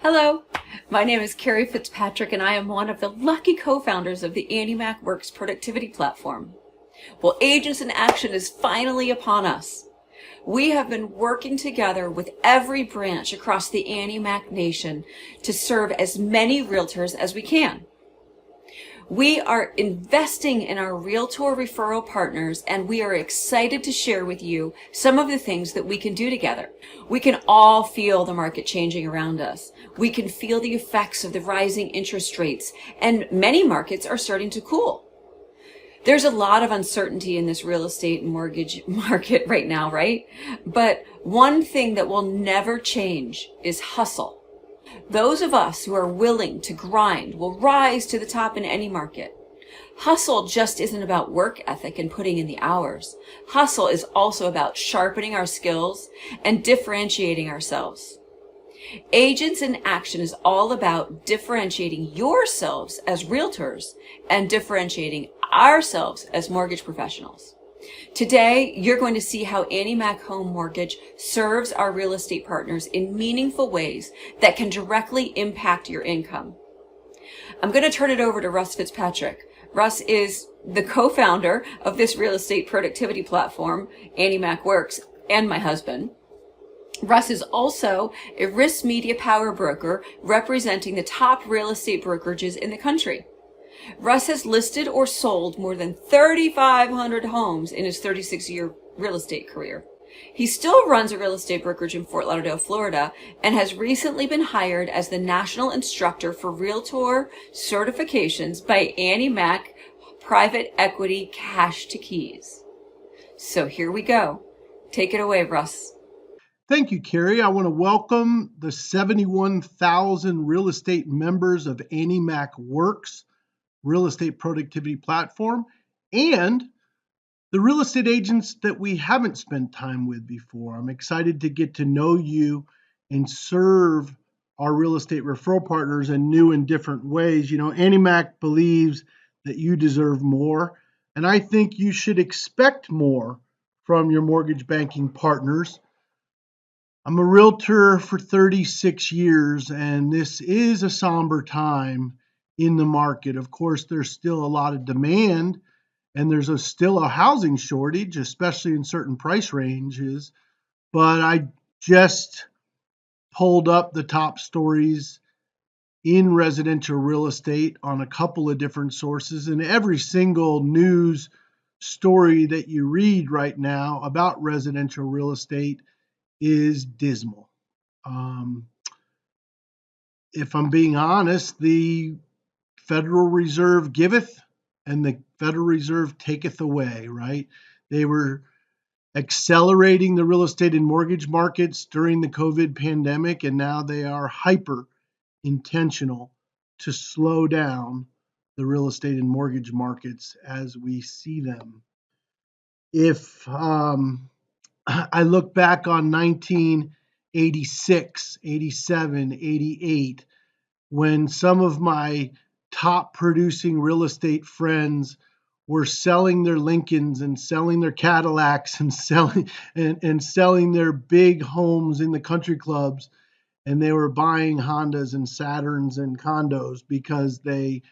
Hello, my name is Carrie Fitzpatrick and I am one of the lucky co-founders of the AnnieMac Works productivity platform. Well, Agents in Action is finally upon us. We have been working together with every branch across the AnnieMac nation to serve as many realtors as we can. We are investing in our Realtor referral partners, and we are excited to share with you some of the things that we can do together. We can all feel the market changing around us. We can feel the effects of the rising interest rates, and many markets are starting to cool. There's a lot of uncertainty in this real estate and mortgage market right now, right? But one thing that will never change is hustle. Those of us who are willing to grind will rise to the top in any market. Hustle just isn't about work ethic and putting in the hours. Hustle is also about sharpening our skills and differentiating ourselves. Agents in Action is all about differentiating yourselves as realtors and differentiating ourselves as mortgage professionals. Today, you're going to see how AnnieMac Home Mortgage serves our real estate partners in meaningful ways that can directly impact your income. I'm going to turn it over to Russ Fitzpatrick. Russ is the co-founder of this real estate productivity platform, AnnieMac Works, and my husband. Russ is also a risk media power broker representing the top real estate brokerages in the country. Russ has listed or sold more than 3,500 homes in his 36-year real estate career. He still runs a real estate brokerage in Fort Lauderdale, Florida, and has recently been hired as the National Instructor for Realtor Certifications by AnnieMac Private Equity Cash to Keys. So here we go. Take it away, Russ. Thank you, Carrie. I want to welcome the 71,000 real estate members of AnnieMac Works real estate productivity platform and the real estate agents that we haven't spent time with before. I'm excited to get to know you and serve our real estate referral partners in new and different ways. You know, AnnieMac believes that you deserve more, and I think you should expect more from your mortgage banking partners. I'm a realtor for 36 years, and this is a somber time in the market. Of course, there's still a lot of demand, and there's still a housing shortage, especially in certain price ranges. But I just pulled up the top stories in residential real estate on a couple of different sources, and every single news story that you read right now about residential real estate is dismal. If I'm being honest, the Federal Reserve giveth and the Federal Reserve taketh away, right? They were accelerating the real estate and mortgage markets during the COVID pandemic, and now they are hyper intentional to slow down the real estate and mortgage markets as we see them. If I look back on 1986, 87, 88, when some of my top producing real estate friends were selling their Lincolns and selling their Cadillacs and selling their big homes in the country clubs, and they were buying Hondas and Saturns and condos because they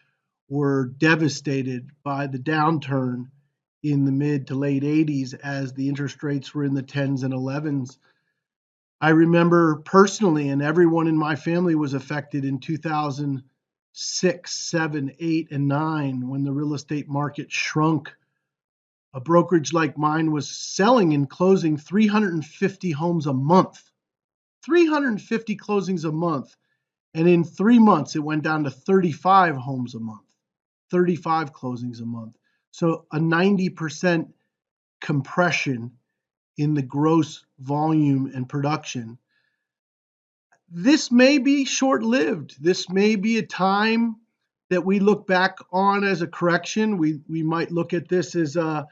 were devastated by the downturn in the mid to late 80s as the interest rates were in the 10s and 11s. I remember personally, and everyone in my family was affected in 2006, 7, 8, and 9 when the real estate market shrunk. A brokerage like mine was selling and closing 350 homes a month. 350 closings a month. And in 3 months, it went down to 35 homes a month, 35 closings a month. So a 90% compression in the gross volume and production. This may be short-lived. This may be a time that we look back on as a correction. We might look at this as the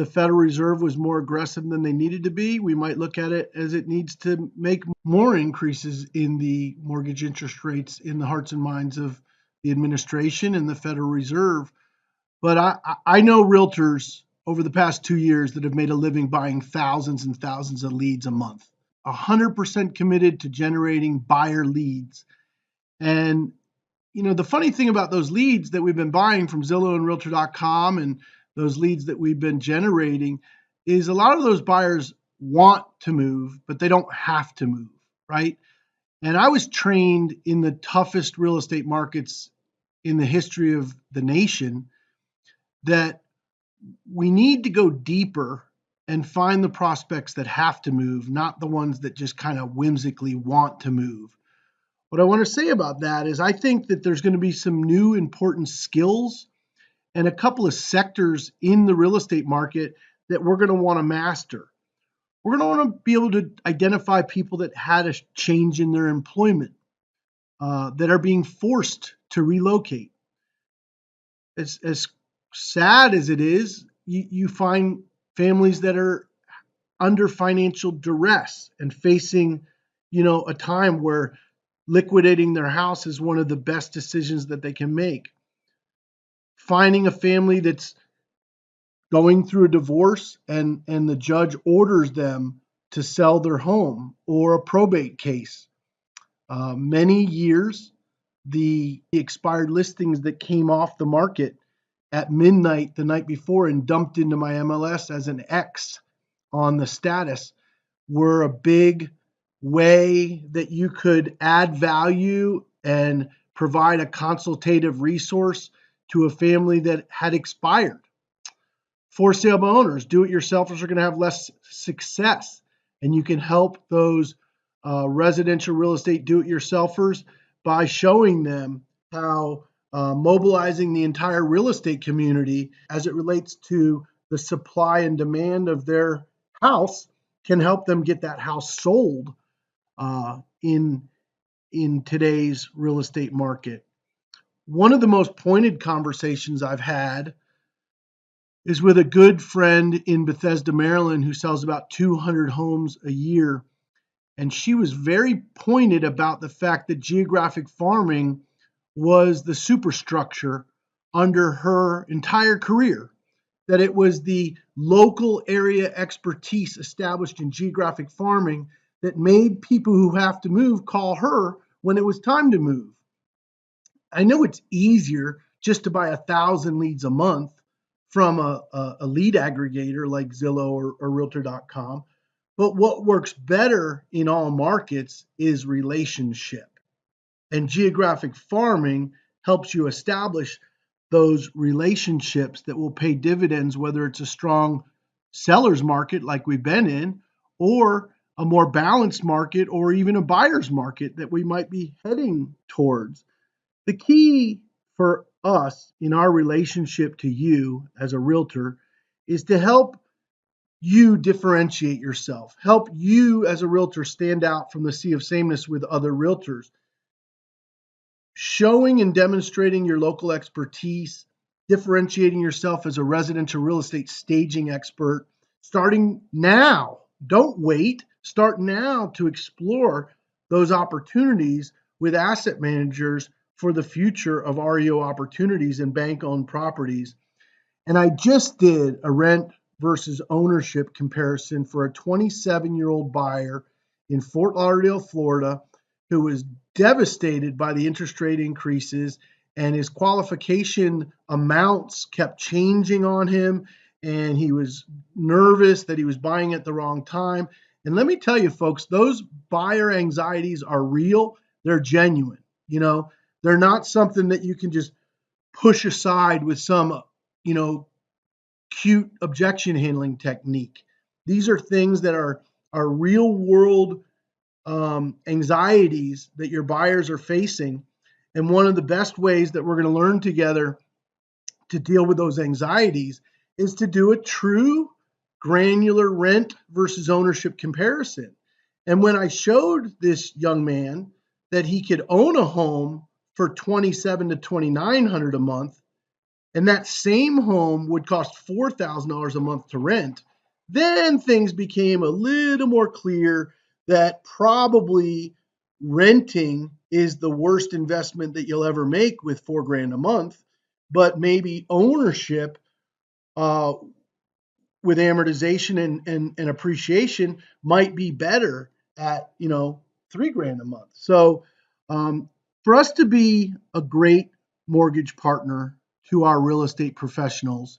Federal Reserve was more aggressive than they needed to be. We might look at it as it needs to make more increases in the mortgage interest rates in the hearts and minds of the administration and the Federal Reserve. But I know realtors over the past 2 years that have made a living buying thousands and thousands of leads a month. 100% committed to generating buyer leads. And, the funny thing about those leads that we've been buying from Zillow and Realtor.com and those leads that we've been generating is a lot of those buyers want to move, but they don't have to move, right? And I was trained in the toughest real estate markets in the history of the nation that we need to go deeper and find the prospects that have to move, not the ones that just kind of whimsically want to move. What I want to say about that is I think that there's going to be some new important skills and a couple of sectors in the real estate market that we're going to want to master. We're going to want to be able to identify people that had a change in their employment, that are being forced to relocate. As sad as it is, you find families that are under financial duress and facing, a time where liquidating their house is one of the best decisions that they can make. Finding a family that's going through a divorce and the judge orders them to sell their home, or a probate case. Many years, the expired listings that came off the market at midnight the night before and dumped into my MLS as an X on the status were a big way that you could add value and provide a consultative resource to a family that had expired. For sale by owners, do-it-yourselfers are going to have less success, and you can help those residential real estate do-it-yourselfers by showing them how mobilizing the entire real estate community as it relates to the supply and demand of their house can help them get that house sold in today's real estate market. One of the most pointed conversations I've had is with a good friend in Bethesda, Maryland, who sells about 200 homes a year. And she was very pointed about the fact that geographic farming was the superstructure under her entire career, that it was the local area expertise established in geographic farming that made people who have to move call her when it was time to move. I know it's easier just to buy 1,000 leads a month from a lead aggregator like Zillow or Realtor.com. But what works better in all markets is relationship. And geographic farming helps you establish those relationships that will pay dividends, whether it's a strong seller's market like we've been in, or a more balanced market, or even a buyer's market that we might be heading towards. The key for us in our relationship to you as a realtor is to help you differentiate yourself, help you as a realtor stand out from the sea of sameness with other realtors. Showing and demonstrating your local expertise, differentiating yourself as a residential real estate staging expert, starting now. Don't wait. Start now to explore those opportunities with asset managers for the future of REO opportunities and bank-owned properties. And I just did a rent versus ownership comparison for a 27-year-old buyer in Fort Lauderdale, Florida, who was devastated by the interest rate increases, and his qualification amounts kept changing on him, and he was nervous that he was buying at the wrong time. And let me tell you, folks, those buyer anxieties are real. They're genuine. They're not something that you can just push aside with some, cute objection handling technique. These are things that are real world anxieties that your buyers are facing. And one of the best ways that we're going to learn together to deal with those anxieties is to do a true granular rent versus ownership comparison. And when I showed this young man that he could own a home for $2,700 to $2,900 a month, and that same home would cost $4,000 a month to rent, then things became a little more clear that probably renting is the worst investment that you'll ever make with $4,000 a month, but maybe ownership with amortization and appreciation might be better at $3,000 a month. So For us to be a great mortgage partner to our real estate professionals,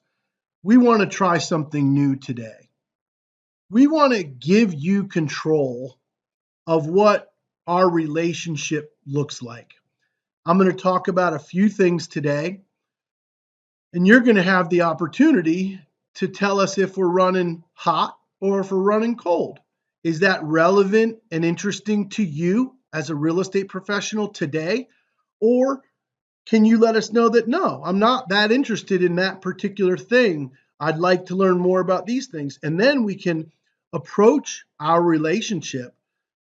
we want to try something new today. We want to give you control of what our relationship looks like. I'm going to talk about a few things today, and you're going to have the opportunity to tell us if we're running hot or if we're running cold. Is that relevant and interesting to you as a real estate professional today? Or can you let us know that, no, I'm not that interested in that particular thing. I'd like to learn more about these things. And then we can approach our relationship.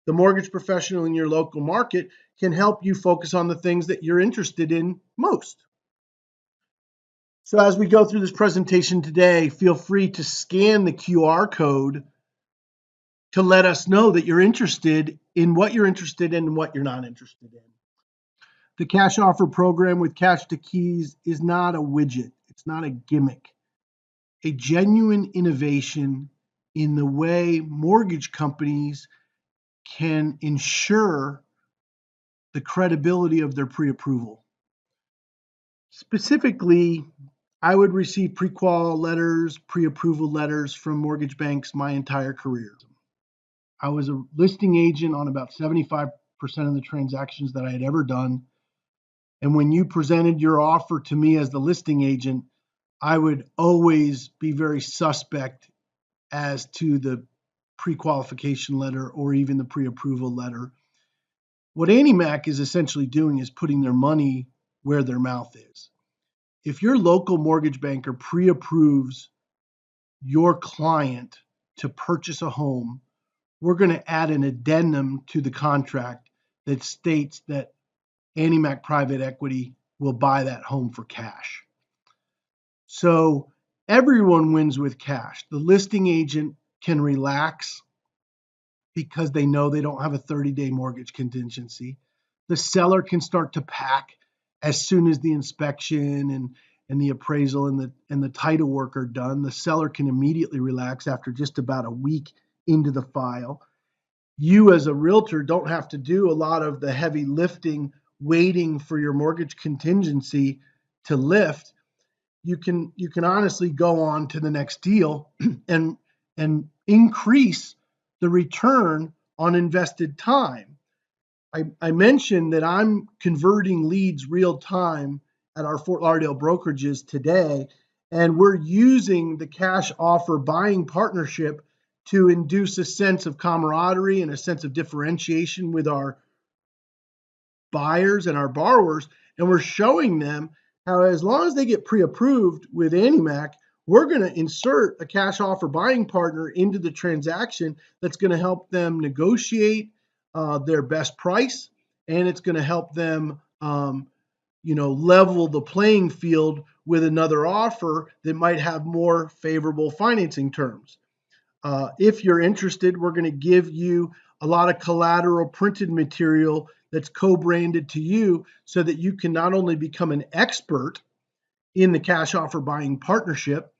The mortgage professional in your local market can help you focus on the things that you're interested in most. So as we go through this presentation today, feel free to scan the QR code to let us know that you're interested in what you're interested in and what you're not interested in. The cash offer program with Cash to Keys is not a widget. It's not a gimmick. A genuine innovation in the way mortgage companies can ensure the credibility of their pre-approval. Specifically, I would receive pre-qual letters, pre-approval letters from mortgage banks my entire career. I was a listing agent on about 75% of the transactions that I had ever done. And when you presented your offer to me as the listing agent, I would always be very suspect as to the pre-qualification letter or even the pre-approval letter. What AnnieMac is essentially doing is putting their money where their mouth is. If your local mortgage banker pre-approves your client to purchase a home, we're going to add an addendum to the contract that states that AnnieMac Private Equity will buy that home for cash. So everyone wins with cash. The listing agent can relax because they know they don't have a 30-day mortgage contingency. The seller can start to pack as soon as the inspection and the appraisal and the title work are done. The seller can immediately relax after just about a week into the file. You as a realtor don't have to do a lot of the heavy lifting waiting for your mortgage contingency to lift. You can honestly go on to the next deal and increase the return on invested time. I mentioned that I'm converting leads real time at our Fort Lauderdale brokerages today, and we're using the cash offer buying partnership to induce a sense of camaraderie and a sense of differentiation with our buyers and our borrowers. And we're showing them how, as long as they get pre-approved with AnnieMac, we're going to insert a cash offer buying partner into the transaction that's going to help them negotiate their best price, and it's going to help them level the playing field with another offer that might have more favorable financing terms. If you're interested, we're going to give you a lot of collateral printed material that's co-branded to you so that you can not only become an expert in the cash offer buying partnership,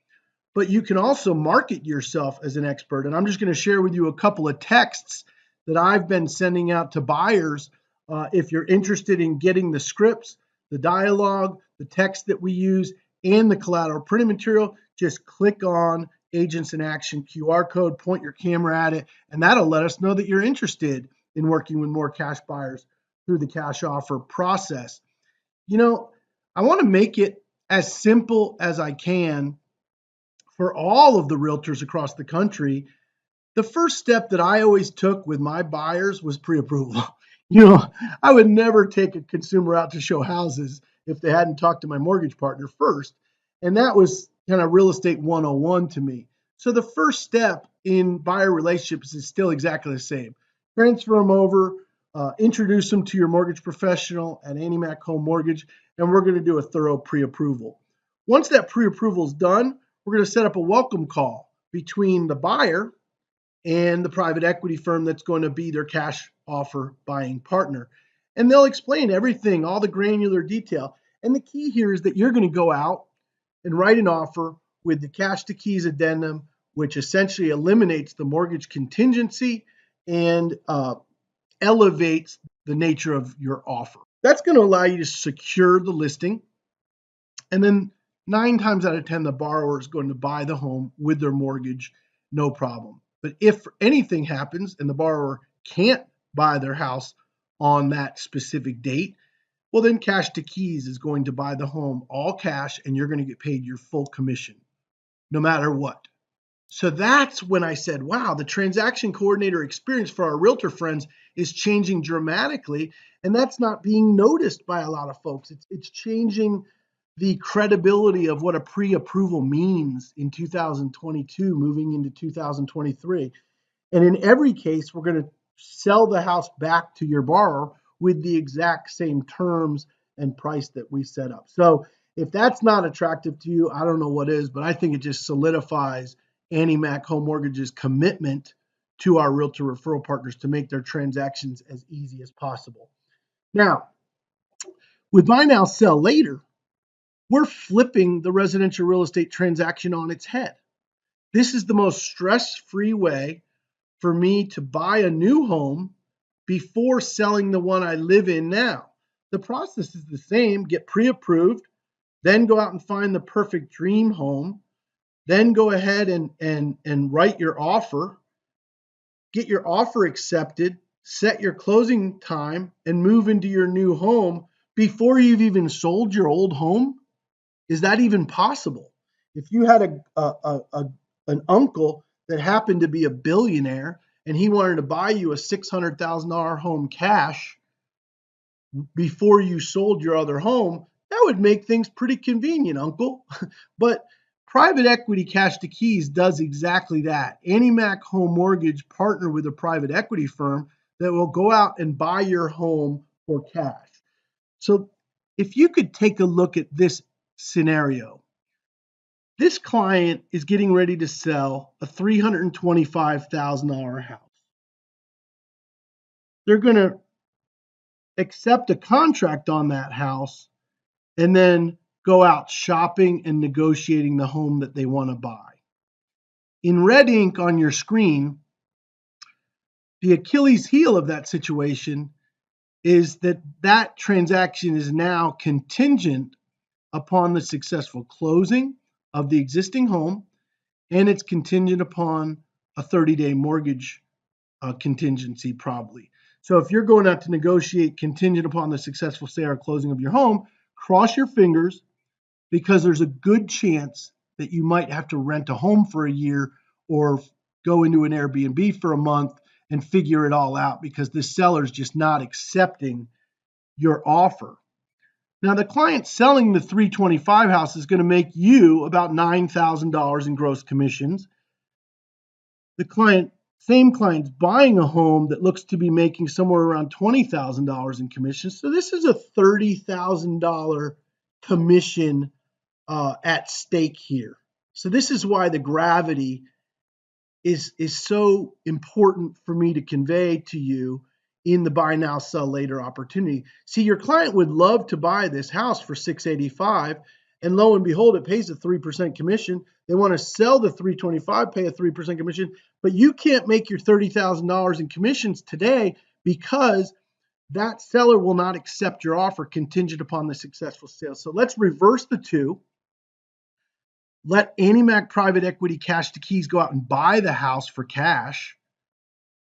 but you can also market yourself as an expert. And I'm just going to share with you a couple of texts that I've been sending out to buyers. If you're interested in getting the scripts, the dialogue, the text that we use, and the collateral printed material, just click on Agents in Action QR code, point your camera at it, and that'll let us know that you're interested in working with more cash buyers through the cash offer process. I want to make it as simple as I can for all of the realtors across the country. The first step that I always took with my buyers was pre-approval. I would never take a consumer out to show houses if they hadn't talked to my mortgage partner first. And that was kind of real estate 101 to me. So the first step in buyer relationships is still exactly the same. Transfer them over, introduce them to your mortgage professional at AnnieMac Home Mortgage, and we're going to do a thorough pre-approval. Once that pre-approval is done, we're going to set up a welcome call between the buyer and the private equity firm that's going to be their cash offer buying partner. And they'll explain everything, all the granular detail. And the key here is that you're going to go out and write an offer with the cash to keys addendum, which essentially eliminates the mortgage contingency and elevates the nature of your offer. That's going to allow you to secure the listing. And then 9 times out of 10, the borrower is going to buy the home with their mortgage, no problem. But if anything happens and the borrower can't buy their house on that specific date, well, then Cash to Keys is going to buy the home all cash and you're going to get paid your full commission no matter what. So that's when I said, wow, the transaction coordinator experience for our realtor friends is changing dramatically. And that's not being noticed by a lot of folks. It's changing the credibility of what a pre-approval means in 2022, moving into 2023. And in every case, we're going to sell the house back to your borrower with the exact same terms and price that we set up. So if that's not attractive to you, I don't know what is, but I think it just solidifies AnnieMac Home Mortgage's commitment to our realtor referral partners to make their transactions as easy as possible. Now, with Buy Now, Sell Later, we're flipping the residential real estate transaction on its head. This is the most stress-free way for me to buy a new home before selling the one I live in now. The process is the same: get pre-approved, then go out and find the perfect dream home, then go ahead and write your offer, get your offer accepted, set your closing time, and move into your new home before you've even sold your old home. Is that even possible? If you had an uncle that happened to be a billionaire and he wanted to buy you a $600,000 home cash before you sold your other home, that would make things pretty convenient, uncle. But private equity Cash to Keys does exactly that. AnnieMac Home Mortgage partner with a private equity firm that will go out and buy your home for cash. So if you could take a look at this scenario. This client is getting ready to sell a $325,000 house. They're going to accept a contract on that house and then go out shopping and negotiating the home that they want to buy. In red ink on your screen, the Achilles heel of that situation is that transaction is now contingent upon the successful closing of the existing home, and it's contingent upon a 30-day mortgage contingency probably. So if you're going out to negotiate contingent upon the successful sale or closing of your home, cross your fingers, because there's a good chance that you might have to rent a home for a year or go into an Airbnb for a month and figure it all out because the seller's just not accepting your offer. Now, the client selling the 325 house is going to make you about $9,000 in gross commissions. The same client's buying a home that looks to be making somewhere around $20,000 in commissions. So this is a $30,000 commission at stake here. So this is why the gravity is so important for me to convey to you in the buy now, sell later opportunity. See, your client would love to buy this house for $685, and lo and behold, it pays a 3% commission. They want to sell the 325, pay a 3% commission, but you can't make your $30,000 in commissions today because that seller will not accept your offer contingent upon the successful sale. So let's reverse the two. Let AnnieMac Private Equity Cash to Keys go out and buy the house for cash.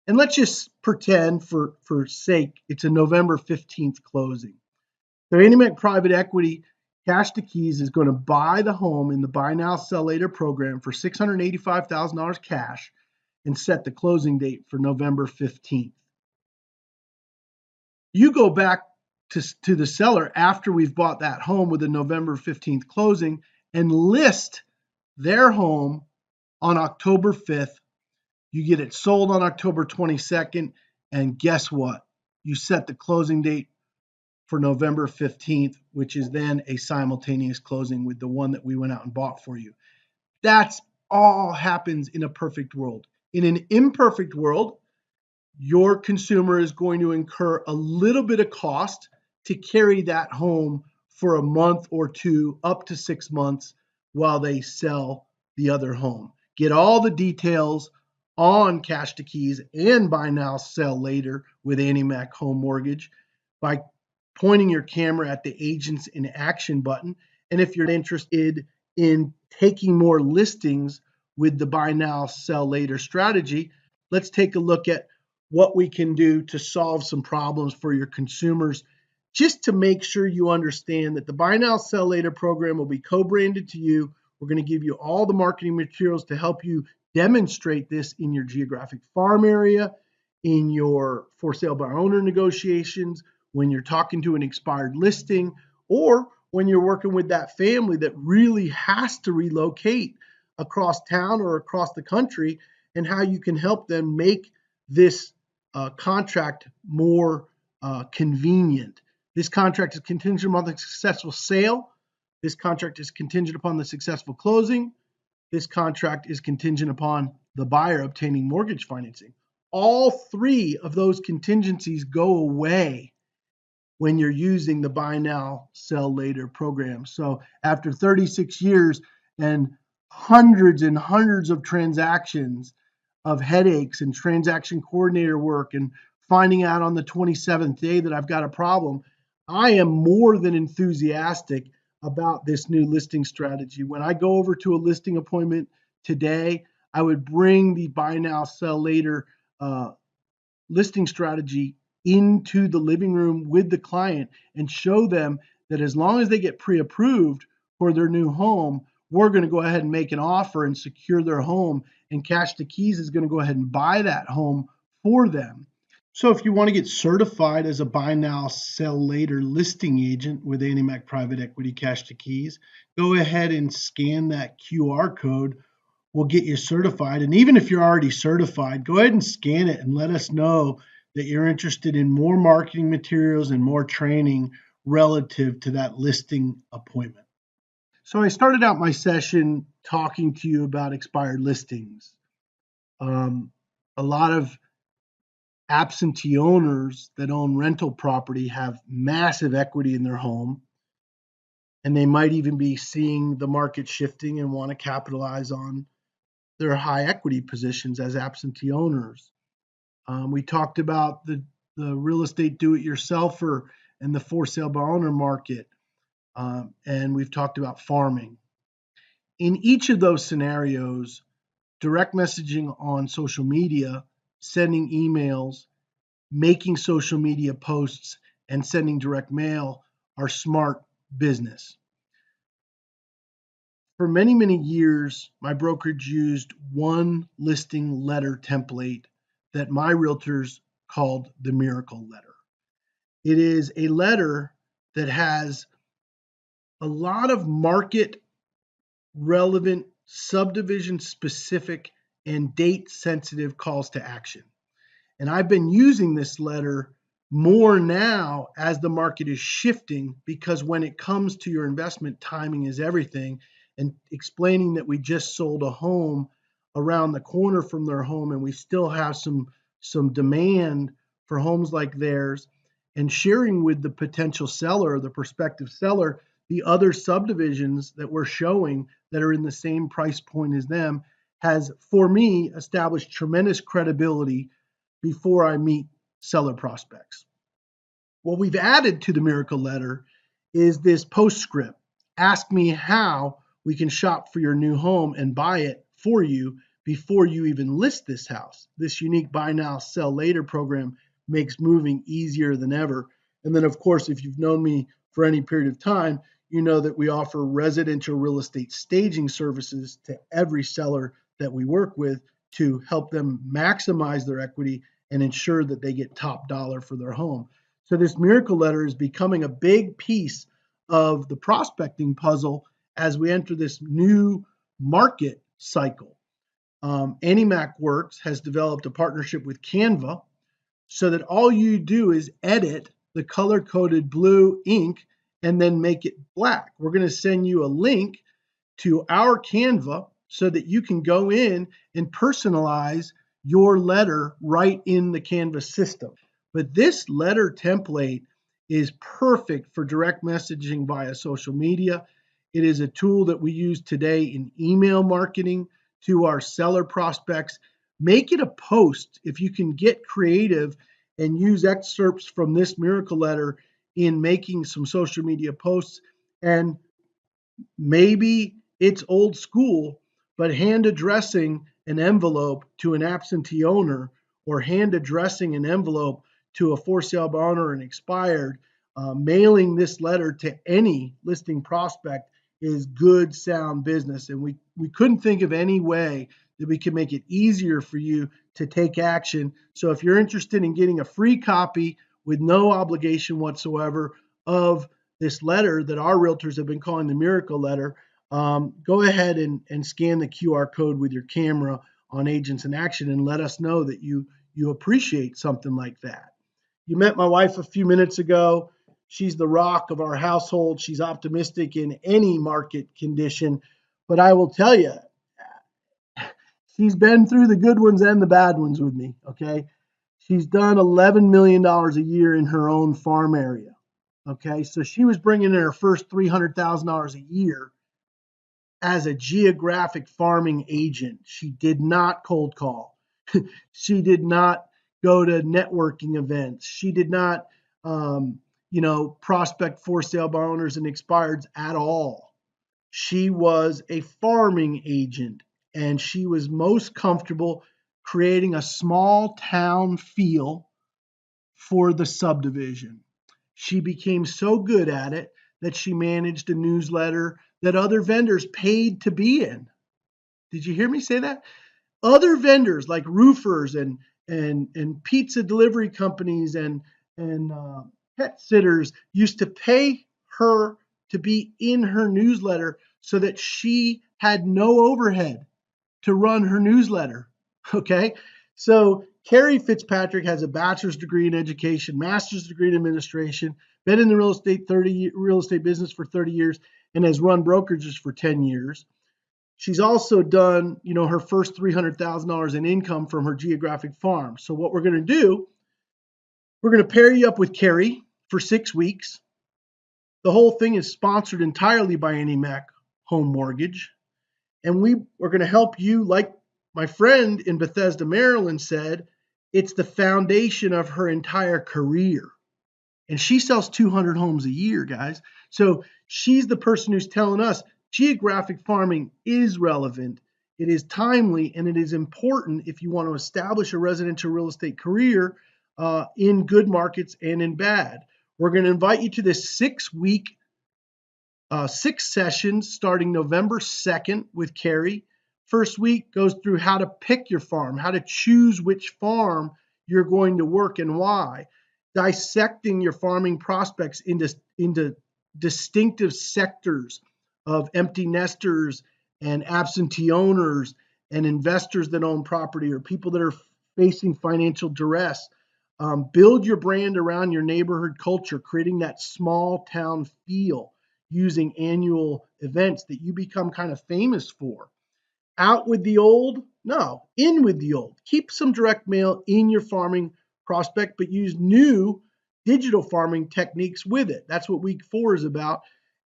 And let's just pretend for sake, it's a November 15th closing. So AnnieMac Private Equity Cash to Keys is going to buy the home in the Buy Now, Sell Later program for $685,000 cash and set the closing date for November 15th. You go back to the seller after we've bought that home with a November 15th closing and list their home on October 5th. You get it sold on October 22nd, and guess what? You set the closing date for November 15th, which is then a simultaneous closing with the one that we went out and bought for you. That's all happens in a perfect world. In an imperfect world, your consumer is going to incur a little bit of cost to carry that home for a month or two, up to 6 months, while they sell the other home. Get all the details on Cash to Keys and Buy Now, Sell Later with AnnieMac Home Mortgage by pointing your camera at the Agents in Action button. And if you're interested in taking more listings with the buy now, sell later strategy, let's take a look at what we can do to solve some problems for your consumers, just to make sure you understand that the buy now, sell later program will be co-branded to you. We're going to give you all the marketing materials to help you demonstrate this in your geographic farm area, in your for sale by owner negotiations, when you're talking to an expired listing, or when you're working with that family that really has to relocate across town or across the country, and how you can help them make this contract more convenient. This contract is contingent upon the successful sale. This contract is contingent upon the successful closing. This contract is contingent upon the buyer obtaining mortgage financing. All three of those contingencies go away when you're using the buy now, sell later program. So after 36 years and hundreds of transactions, of headaches and transaction coordinator work and finding out on the 27th day that I've got a problem, I am more than enthusiastic about this new listing strategy. When I go over to a listing appointment today, I would bring the buy now, sell later listing strategy into the living room with the client and show them that as long as they get pre-approved for their new home, we're going to go ahead and make an offer and secure their home, and Cash to Keys is going to go ahead and buy that home for them. So if you want to get certified as a buy now, sell later listing agent with AnnieMac Private Equity Cash to Keys, go ahead and scan that QR code. We'll get you certified. And even if you're already certified, go ahead and scan it and let us know that you're interested in more marketing materials and more training relative to that listing appointment. So I started out my session talking to you about expired listings. A lot of absentee owners that own rental property have massive equity in their home, and they might even be seeing the market shifting and want to capitalize on their high equity positions as absentee owners. We talked about the real estate do-it-yourselfer and the for sale by owner market, and we've talked about farming. In each of those scenarios, direct messaging on social media, sending emails, making social media posts, and sending direct mail are smart business. For many years, my brokerage used one listing letter template that my realtors called the Miracle Letter. It is a letter that has a lot of market relevant, subdivision specific, and date sensitive calls to action. And I've been using this letter more now as the market is shifting, because when it comes to your investment, timing is everything. And explaining that we just sold a home around the corner from their home and we still have some demand for homes like theirs, and sharing with the potential seller or the prospective seller the other subdivisions that we're showing that are in the same price point as them, has, for me, established tremendous credibility before I meet seller prospects. What we've added to the Miracle Letter is this postscript. Ask me how we can shop for your new home and buy it for you before you even list this house. This unique buy now, sell later program makes moving easier than ever. And then, of course, if you've known me for any period of time, you know that we offer residential real estate staging services to every seller that we work with to help them maximize their equity and ensure that they get top dollar for their home. So this Miracle Letter is becoming a big piece of the prospecting puzzle as we enter this new market cycle. AnnieMac Works has developed a partnership with Canva so that all you do is edit the color-coded blue ink and then make it black. We're going to send you a link to our Canva so that you can go in and personalize your letter right in the Canva system. But this letter template is perfect for direct messaging via social media. It is a tool that we use today in email marketing to our seller prospects. Make it a post if you can get creative and use excerpts from this Miracle Letter in making some social media posts. And maybe it's old school, but hand addressing an envelope to an absentee owner or hand addressing an envelope to a for sale by owner and expired, mailing this letter to any listing prospect is good, sound business. And we couldn't think of any way that we could make it easier for you to take action. So if you're interested in getting a free copy with no obligation whatsoever of this letter that our realtors have been calling the miracle letter, go ahead and scan the QR code with your camera on Agents in Action and let us know that you appreciate something like that. You met my wife a few minutes ago. She's the rock of our household. She's optimistic in any market condition. But I will tell you, she's been through the good ones and the bad ones with me, okay? She's done $11 million a year in her own farm area, okay? So she was bringing in her first $300,000 a year as a geographic farming agent. She did not cold call. She did not go to networking events. She did not, prospect for sale by owners and expireds at all. She was a farming agent, and she was most comfortable creating a small town feel for the subdivision. She became so good at it that she managed a newsletter that other vendors paid to be in. Did you hear me say that? Other vendors like roofers and pizza delivery companies and pet sitters used to pay her to be in her newsletter so that she had no overhead to run her newsletter. Okay, so Carrie Fitzpatrick has a bachelor's degree in education, master's degree in administration, been in the real estate business for 30 years, and has run brokerages for 10 years. She's also done, her first $300,000 in income from her geographic farm. So what we're going to do, we're going to pair you up with Carrie for 6 weeks. The whole thing is sponsored entirely by AnnieMac Home Mortgage. And we are going to help you, like my friend in Bethesda, Maryland said, it's the foundation of her entire career. And she sells 200 homes a year, guys. So she's the person who's telling us geographic farming is relevant, it is timely, and it is important if you want to establish a residential real estate career in good markets and in bad. We're going to invite you to this 6-week, 6 sessions starting November 2nd with Carrie. First week goes through how to pick your farm, how to choose which farm you're going to work and why, dissecting your farming prospects into distinctive sectors of empty nesters and absentee owners and investors that own property or people that are facing financial duress. Build your brand around your neighborhood culture, creating that small town feel using annual events that you become kind of famous for. Out with the old? No, in with the old. Keep some direct mail in your farming prospect, but use new digital farming techniques with it. That's what week 4 is about.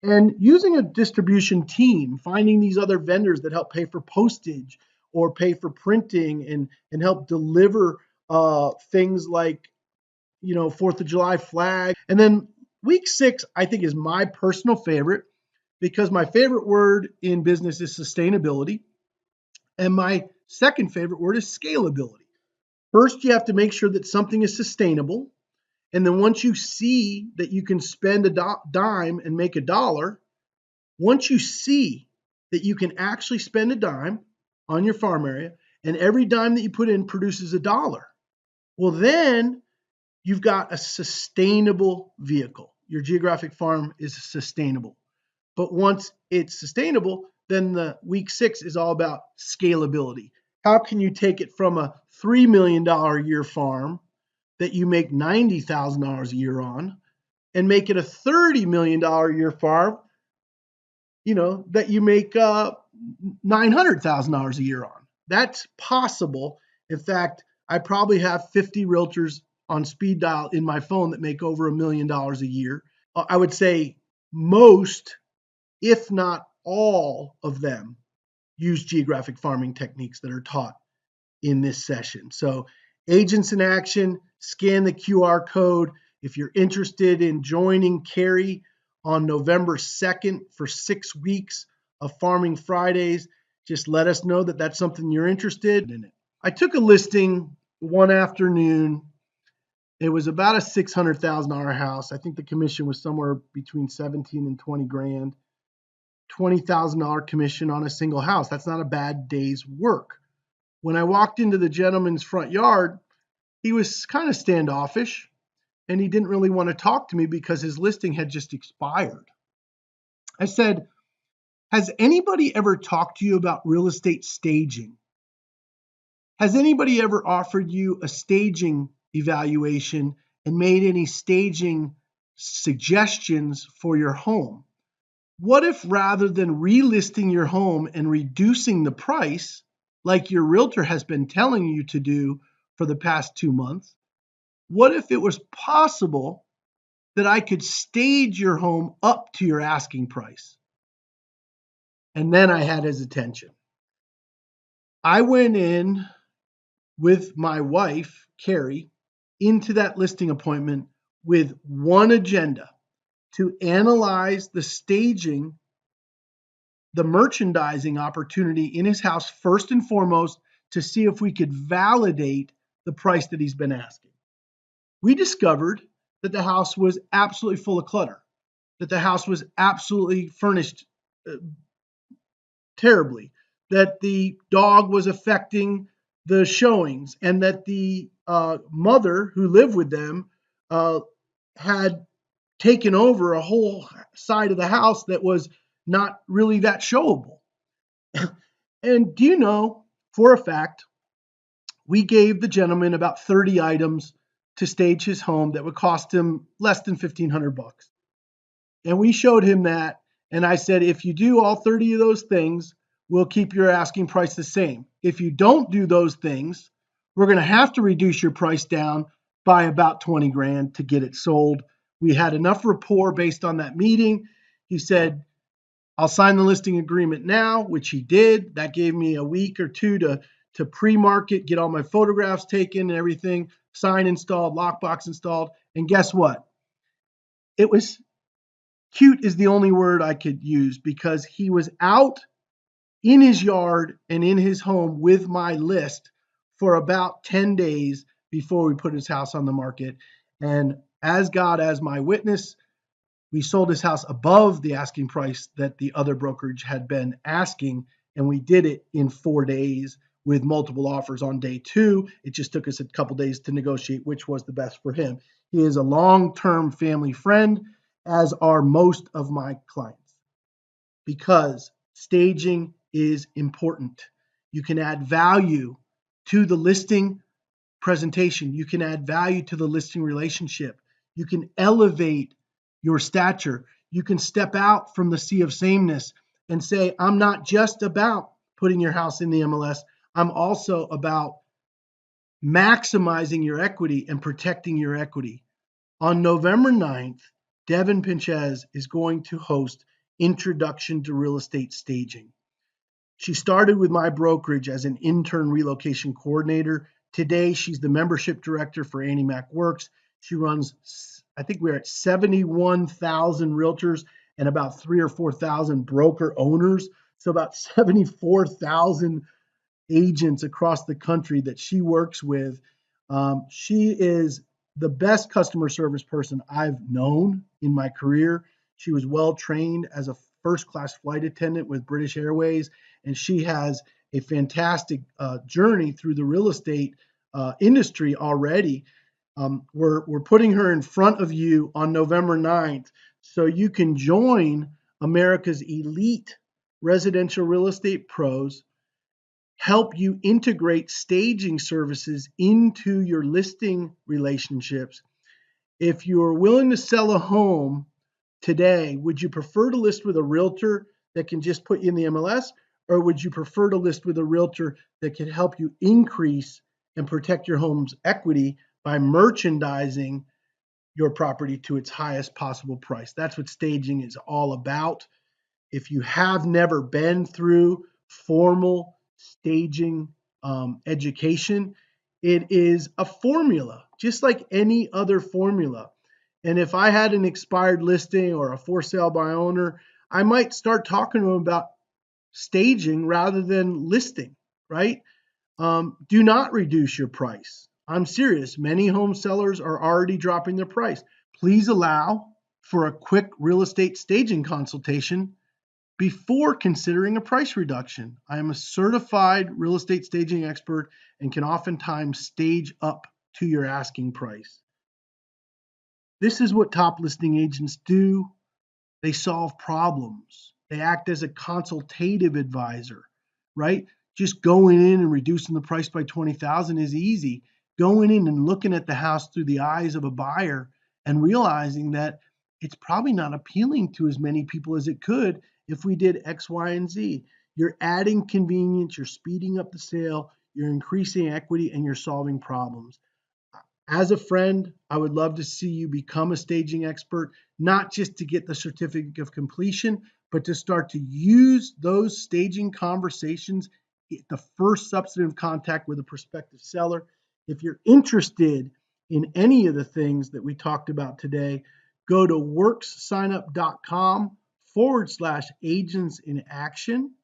And using a distribution team, finding these other vendors that help pay for postage or pay for printing and help deliver things like, 4th of July flag. And then week 6, I think, is my personal favorite because my favorite word in business is sustainability. And my second favorite word is scalability. First, you have to make sure that something is sustainable. And then once you see that you can spend a dime and make $1, once you see that you can actually spend a dime on your farm area and every dime that you put in produces $1, well, then you've got a sustainable vehicle. Your geographic farm is sustainable. But once it's sustainable, then the week 6 is all about scalability. How can you take it from a $3 million a year farm that you make $90,000 a year on and make it a $30 million a year farm, that you make $900,000 a year on? That's possible. In fact, I probably have 50 realtors on speed dial in my phone that make over $1 million a year. I would say most, if not all of them, use geographic farming techniques that are taught in this session. So Agents in Action, scan the QR code, If you're interested in joining Carrie on November 2nd for 6 weeks of Farming Fridays, just let us know that that's something you're interested in. I took a listing one afternoon. It was about a $600,000 house. I think the commission was somewhere between 17 and 20 grand. $20,000 commission on a single house. That's not a bad day's work. When I walked into the gentleman's front yard, he was kind of standoffish and he didn't really want to talk to me because his listing had just expired. I said, "Has anybody ever talked to you about real estate staging? Has anybody ever offered you a staging evaluation and made any staging suggestions for your home? What if rather than relisting your home and reducing the price, like your realtor has been telling you to do for the past 2 months, what if it was possible that I could stage your home up to your asking price?" And then I had his attention. I went in with my wife, Carrie, into that listing appointment with one agenda: to analyze the staging, the merchandising opportunity in his house first and foremost, to see if we could validate the price that he's been asking. We discovered that the house was absolutely full of clutter, that the house was absolutely furnished terribly, that the dog was affecting the showings, and that the mother who lived with them had taken over a whole side of the house that was not really that showable. And do you know, for a fact, we gave the gentleman about 30 items to stage his home that would cost him less than $1,500. And we showed him that. And I said, if you do all 30 of those things, we'll keep your asking price the same. If you don't do those things, we're going to have to reduce your price down by about 20 grand to get it sold. We had enough rapport based on that meeting. He said, "I'll sign the listing agreement now," which he did. That gave me a week or two to pre-market, get all my photographs taken and everything, sign installed, lockbox installed. And guess what? It was cute is the only word I could use, because he was out in his yard and in his home with my list for about 10 days before we put his house on the market. And as God as my witness, we sold his house above the asking price that the other brokerage had been asking, and we did it in 4 days with multiple offers on day 2. It just took us a couple days to negotiate which was the best for him. He is a long-term family friend, as are most of my clients, because staging is important. You can add value to the listing presentation. You can add value to the listing relationship. You can elevate your stature. You can step out from the sea of sameness and say, I'm not just about putting your house in the MLS. I'm also about maximizing your equity and protecting your equity. On November 9th, Devin Pinchez is going to host Introduction to Real Estate Staging. She started with my brokerage as an intern relocation coordinator. Today, she's the membership director for AnnieMac Works. She runs, I think we're at 71,000 realtors and about 3,000 or 4,000 broker owners. So about 74,000 agents across the country that she works with. She is the best customer service person I've known in my career. She was well trained as a first-class flight attendant with British Airways, and she has a fantastic journey through the real estate industry already. We're putting her in front of you on November 9th so you can join America's elite residential real estate pros, help you integrate staging services into your listing relationships. If you're willing to sell a home today, would you prefer to list with a realtor that can just put you in the MLS, or would you prefer to list with a realtor that can help you increase and protect your home's equity by merchandising your property to its highest possible price? That's what staging is all about. If you have never been through formal staging education, it is a formula, just like any other formula. And if I had an expired listing or a for sale by owner, I might start talking to them about staging rather than listing, right? Do not reduce your price. I'm serious. Many home sellers are already dropping their price. Please allow for a quick real estate staging consultation before considering a price reduction. I am a certified real estate staging expert and can oftentimes stage up to your asking price. This is what top listing agents do. They solve problems. They act as a consultative advisor, right? Just going in and reducing the price by 20,000 is easy. Going in and looking at the house through the eyes of a buyer and realizing that it's probably not appealing to as many people as it could if we did X, Y, and Z. You're adding convenience, you're speeding up the sale, you're increasing equity, and you're solving problems. As a friend, I would love to see you become a staging expert, not just to get the certificate of completion, but to start to use those staging conversations at the first substantive contact with a prospective seller. If you're interested in any of the things that we talked about today, go to workssignup.com/agents in action,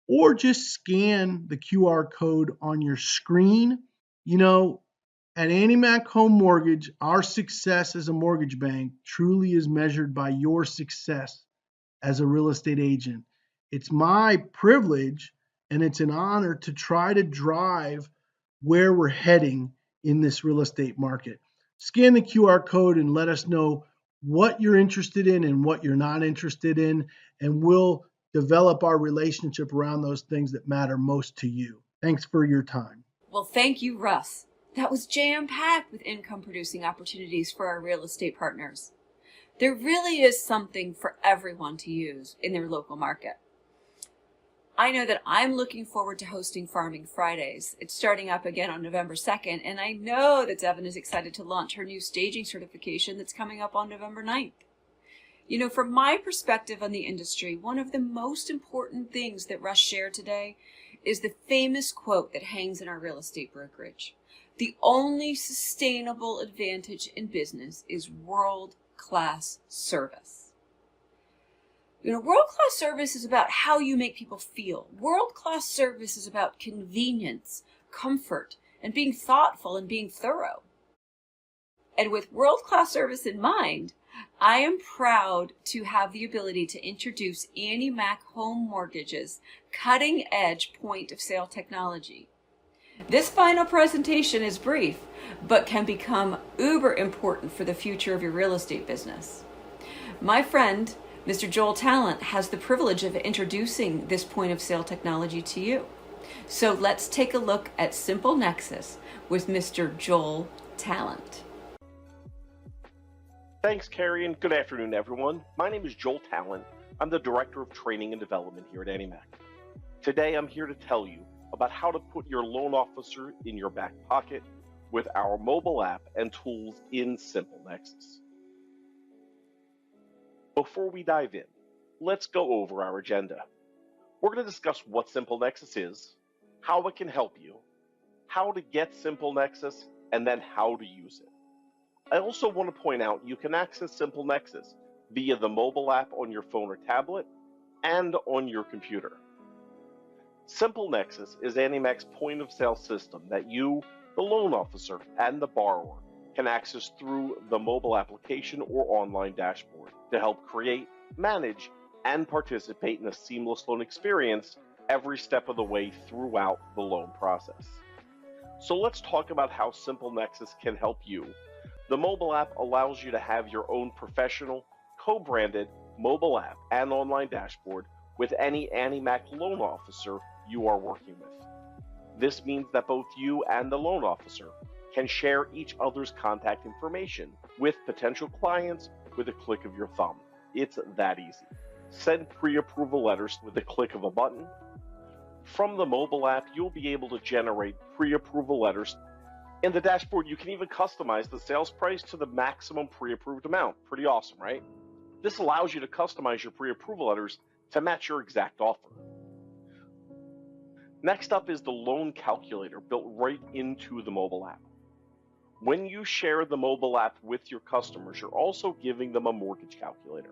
or just scan the QR code on your screen. You know, at AnnieMac Home Mortgage, our success as a mortgage bank truly is measured by your success as a real estate agent. It's my privilege and it's an honor to try to drive where we're heading in this real estate market. Scan the QR code and let us know what you're interested in and what you're not interested in, and we'll develop our relationship around those things that matter most to you. Thanks for your time. Well, thank you, Russ. That was jam-packed with income-producing opportunities for our real estate partners. There really is something for everyone to use in their local market. I know that I'm looking forward to hosting Farming Fridays. It's starting up again on November 2nd, and I know that Devin is excited to launch her new staging certification that's coming up on November 9th. You know, from my perspective on the industry, one of the most important things that Russ shared today is the famous quote that hangs in our real estate brokerage. The only sustainable advantage in business is world-class service. You know, world-class service is about how you make people feel. World-class service is about convenience, comfort, and being thoughtful and being thorough. And with world-class service in mind, I am proud to have the ability to introduce AnnieMac Home Mortgage's cutting-edge point-of-sale technology. This final presentation is brief, but can become uber important for the future of your real estate business. My friend, Mr. Joel Talent, has the privilege of introducing this point-of-sale technology to you. So let's take a look at Simple Nexus with Mr. Joel Talent. Thanks, Carrie, and good afternoon, everyone. My name is Joel Talent. I'm the Director of Training and Development here at AnnieMac. Today, I'm here to tell you about how to put your loan officer in your back pocket with our mobile app and tools in Simple Nexus. Before we dive in, let's go over our agenda. We're going to discuss what Simple Nexus is, how it can help you, how to get Simple Nexus, and then how to use it. I also want to point out you can access Simple Nexus via the mobile app on your phone or tablet and on your computer. Simple Nexus is AnnieMac's point-of-sale system that you, the loan officer, and the borrower can access through the mobile application or online dashboard to help create, manage, and participate in a seamless loan experience every step of the way throughout the loan process. So let's talk about how Simple Nexus can help you. The mobile app allows you to have your own professional, co-branded mobile app and online dashboard with any AnnieMac loan officer you are working with. This means that both you and the loan officer can share each other's contact information with potential clients with a click of your thumb. It's that easy. Send pre-approval letters with a click of a button. From the mobile app, you'll be able to generate pre-approval letters. In the dashboard, you can even customize the sales price to the maximum pre-approved amount. Pretty awesome, right? This allows you to customize your pre-approval letters to match your exact offer. Next up is the loan calculator built right into the mobile app. When you share the mobile app with your customers, you're also giving them a mortgage calculator.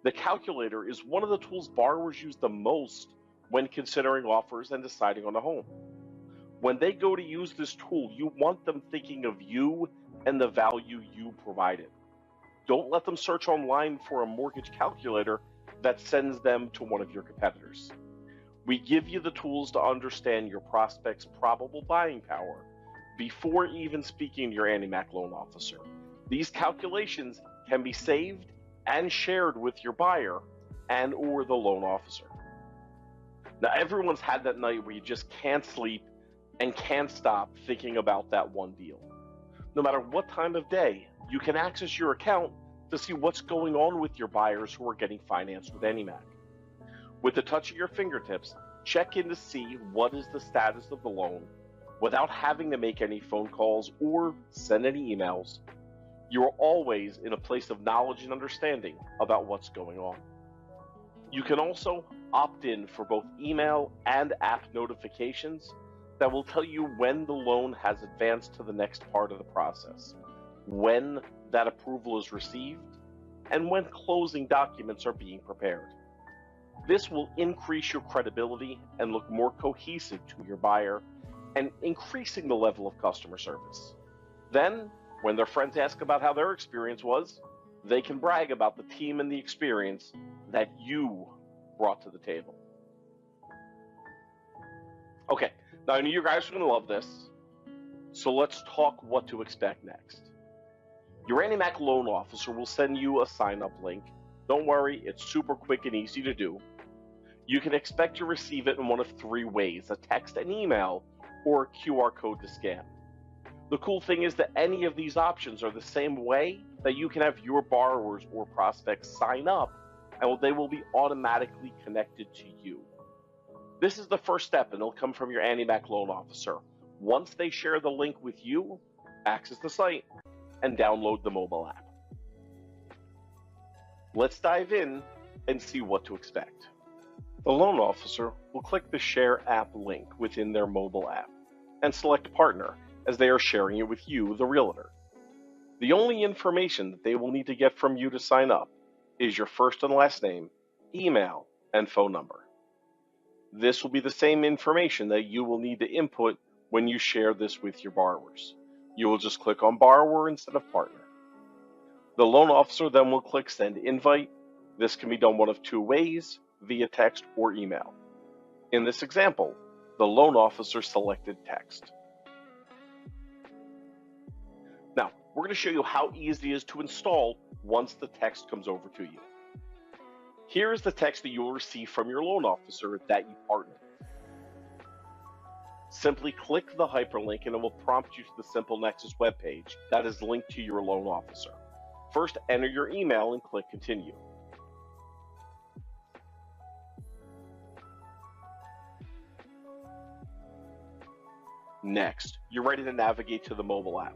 The calculator is one of the tools borrowers use the most when considering offers and deciding on a home. When they go to use this tool, you want them thinking of you and the value you provided. Don't let them search online for a mortgage calculator that sends them to one of your competitors. We give you the tools to understand your prospect's probable buying power before even speaking to your AnnieMac loan officer. These calculations can be saved and shared with your buyer and or the loan officer. Now, everyone's had that night where you just can't sleep and can't stop thinking about that one deal. No matter what time of day, you can access your account to see what's going on with your buyers who are getting financed with AnnieMac. With the touch of your fingertips, check in to see what is the status of the loan without having to make any phone calls or send any emails. You are always in a place of knowledge and understanding about what's going on. You can also opt in for both email and app notifications that will tell you when the loan has advanced to the next part of the process, when that approval is received, and when closing documents are being prepared. This will increase your credibility and look more cohesive to your buyer and increasing the level of customer service. Then, when their friends ask about how their experience was, they can brag about the team and the experience that you brought to the table. Okay, now I know you guys are going to love this, so let's talk what to expect next. Your AnnieMac loan officer will send you a sign-up link. Don't worry, it's super quick and easy to do. You can expect to receive it in one of three ways: a text, an email, or a QR code to scan. The cool thing is that any of these options are the same way that you can have your borrowers or prospects sign up, and they will be automatically connected to you. This is the first step, and it'll come from your AnnieMac loan officer. Once they share the link with you, access the site and download the mobile app. Let's dive in and see what to expect. The loan officer will click the Share App link within their mobile app and select Partner, as they are sharing it with you, the realtor. The only information that they will need to get from you to sign up is your first and last name, email, and phone number. This will be the same information that you will need to input when you share this with your borrowers. You will just click on Borrower instead of Partner. The loan officer then will click Send Invite. This can be done one of two ways, via text or email. In this example, the loan officer selected text. Now, we're going to show you how easy it is to install once the text comes over to you. Here is the text that you will receive from your loan officer that you partner with. Simply click the hyperlink and it will prompt you to the Simple Nexus webpage that is linked to your loan officer. First, enter your email and click Continue. Next, you're ready to navigate to the mobile app.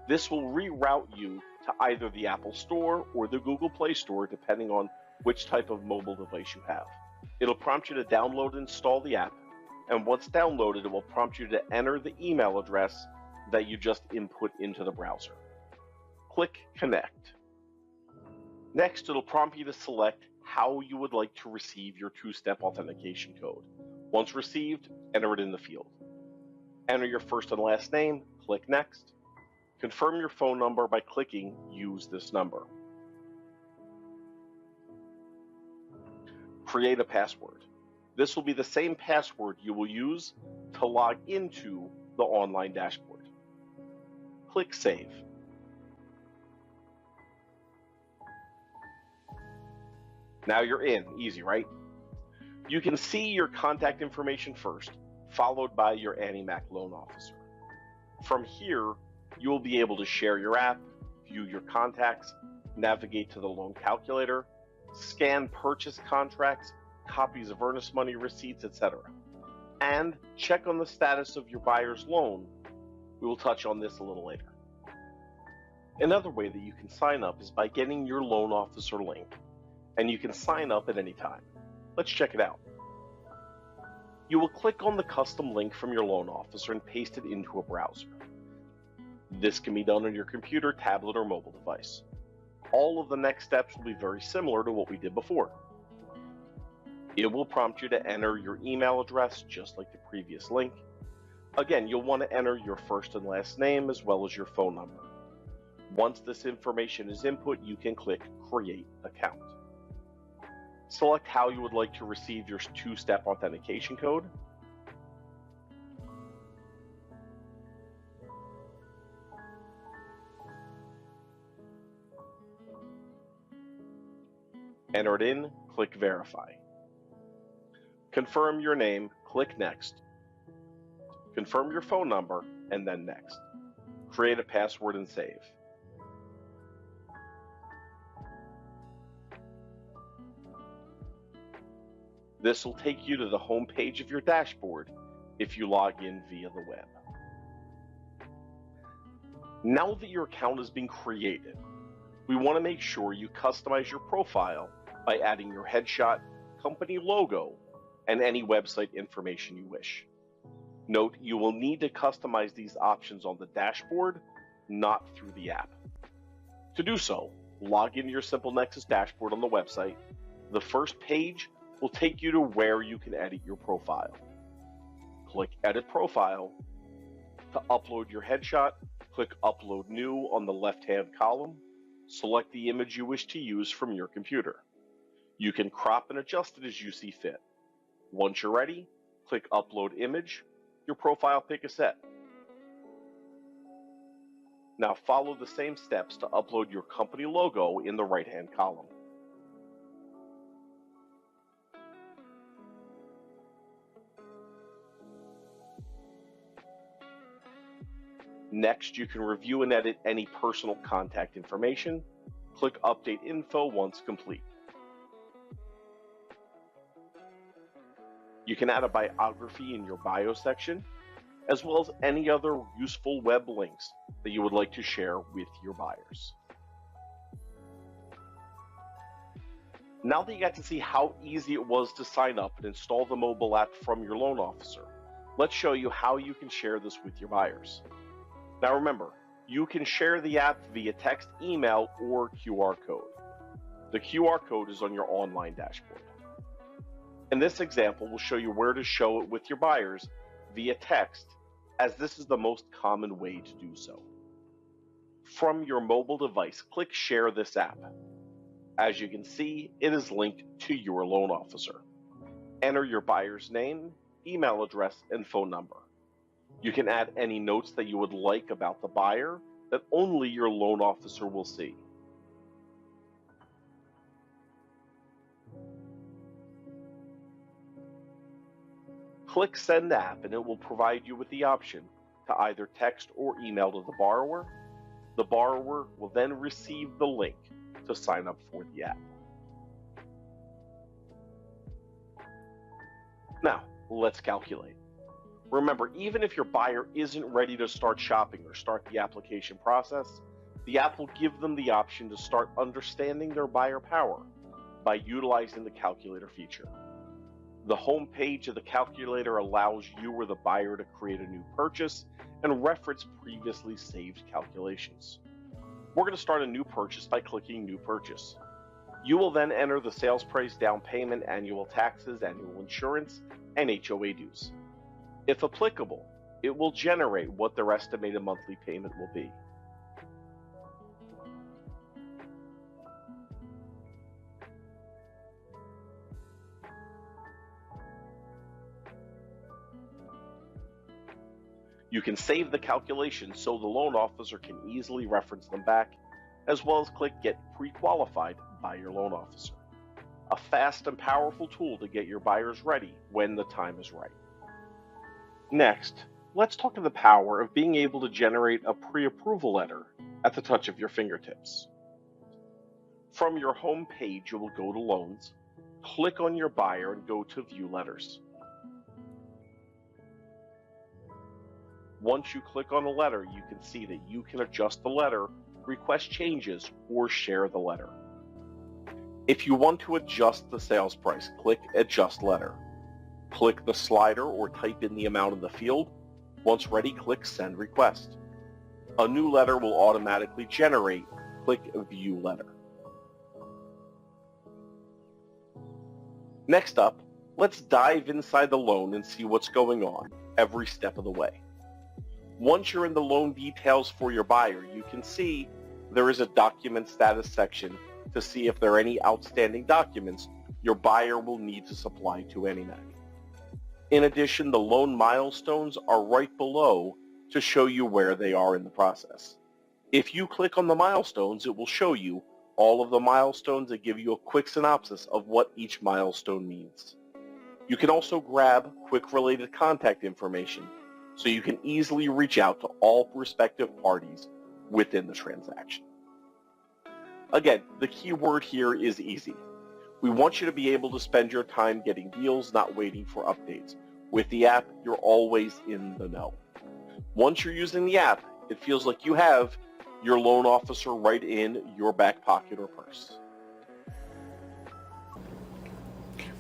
This will reroute you to either the Apple Store or the Google Play Store, depending on which type of mobile device you have. It'll prompt you to download and install the app, and once downloaded, it will prompt you to enter the email address that you just input into the browser. Click Connect. Next, it'll prompt you to select how you would like to receive your two-step authentication code. Once received, enter it in the field. Enter your first and last name, click Next. Confirm your phone number by clicking Use this number. Create a password. This will be the same password you will use to log into the online dashboard. Click Save. Now you're in. Easy, right? You can see your contact information first, followed by your AnnieMac loan officer. From here, you will be able to share your app, view your contacts, navigate to the loan calculator, scan purchase contracts, copies of earnest money receipts, etc. And check on the status of your buyer's loan. We will touch on this a little later. Another way that you can sign up is by getting your loan officer link, and you can sign up at any time. Let's check it out. You will click on the custom link from your loan officer and paste it into a browser. This can be done on your computer, tablet, or mobile device. All of the next steps will be very similar to what we did before. It will prompt you to enter your email address just like the previous link. Again, you'll want to enter your first and last name as well as your phone number. Once this information is input, you can click Create Account. Select how you would like to receive your two-step authentication code. Enter it in, click Verify. Confirm your name, click Next. Confirm your phone number, and then Next. Create a password and save. This will take you to the home page of your dashboard if you log in via the web. Now that your account has been created, we want to make sure you customize your profile by adding your headshot, company logo, and any website information you wish. Note, you will need to customize these options on the dashboard, not through the app. To do so, log into your SimpleNexus dashboard on the website. The first page will take you to where you can edit your profile. Click Edit Profile. To upload your headshot, click Upload New on the left-hand column. Select the image you wish to use from your computer. You can crop and adjust it as you see fit. Once you're ready, click Upload Image. Your profile pic is set. Now follow the same steps to upload your company logo in the right-hand column. Next, you can review and edit any personal contact information. Click Update Info once complete. You can add a biography in your bio section, as well as any other useful web links that you would like to share with your buyers. Now that you got to see how easy it was to sign up and install the mobile app from your loan officer, let's show you how you can share this with your buyers. Now remember, you can share the app via text, email, or QR code. The QR code is on your online dashboard. In this example, we'll show you where to show it with your buyers via text, as this is the most common way to do so. From your mobile device, click Share this app. As you can see, it is linked to your loan officer. Enter your buyer's name, email address, and phone number. You can add any notes that you would like about the buyer that only your loan officer will see. Click Send App and it will provide you with the option to either text or email to the borrower. The borrower will then receive the link to sign up for the app. Now, let's calculate. Remember, even if your buyer isn't ready to start shopping or start the application process, the app will give them the option to start understanding their buyer power by utilizing the calculator feature. The home page of the calculator allows you or the buyer to create a new purchase and reference previously saved calculations. We're going to start a new purchase by clicking New Purchase. You will then enter the sales price, down payment, annual taxes, annual insurance, and HOA dues. If applicable, it will generate what their estimated monthly payment will be. You can save the calculations so the loan officer can easily reference them back, as well as click Get Pre-Qualified by your loan officer. A fast and powerful tool to get your buyers ready when the time is right. Next, let's talk to the power of being able to generate a pre-approval letter at the touch of your fingertips. From your home page, you will go to Loans, click on your buyer, and go to View Letters. Once you click on a letter, you can see that you can adjust the letter, request changes, or share the letter. If you want to adjust the sales price, click Adjust Letter. Click the slider or type in the amount in the field. Once ready, click Send Request. A new letter will automatically generate. Click View Letter. Next up, let's dive inside the loan and see what's going on every step of the way. Once you're in the loan details for your buyer, you can see there is a document status section to see if there are any outstanding documents your buyer will need to supply to AnnieMac. In addition, the loan milestones are right below to show you where they are in the process. If you click on the milestones, it will show you all of the milestones and give you a quick synopsis of what each milestone means. You can also grab quick related contact information so you can easily reach out to all respective parties within the transaction. Again, the key word here is easy. We want you to be able to spend your time getting deals, not waiting for updates. With the app, you're always in the know. Once you're using the app, it feels like you have your loan officer right in your back pocket or purse.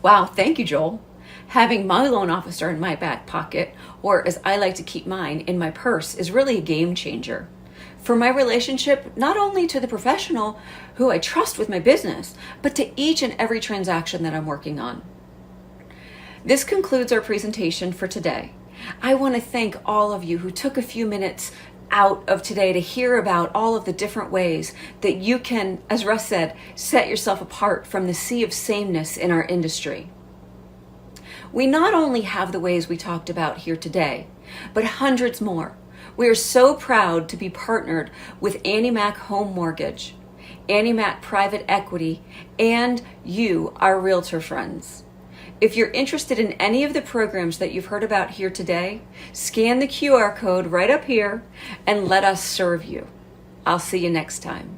Wow, thank you, Joel. Having my loan officer in my back pocket, or as I like to keep mine, in my purse, is really a game changer. For my relationship, not only to the professional who I trust with my business, but to each and every transaction that I'm working on. This concludes our presentation for today. I want to thank all of you who took a few minutes out of today to hear about all of the different ways that you can, as Russ said, set yourself apart from the sea of sameness in our industry. We not only have the ways we talked about here today, but hundreds more. We are so proud to be partnered with AnnieMac Home Mortgage, AnnieMac Private Equity, and you, our realtor friends. If you're interested in any of the programs that you've heard about here today, scan the QR code right up here and let us serve you. I'll see you next time.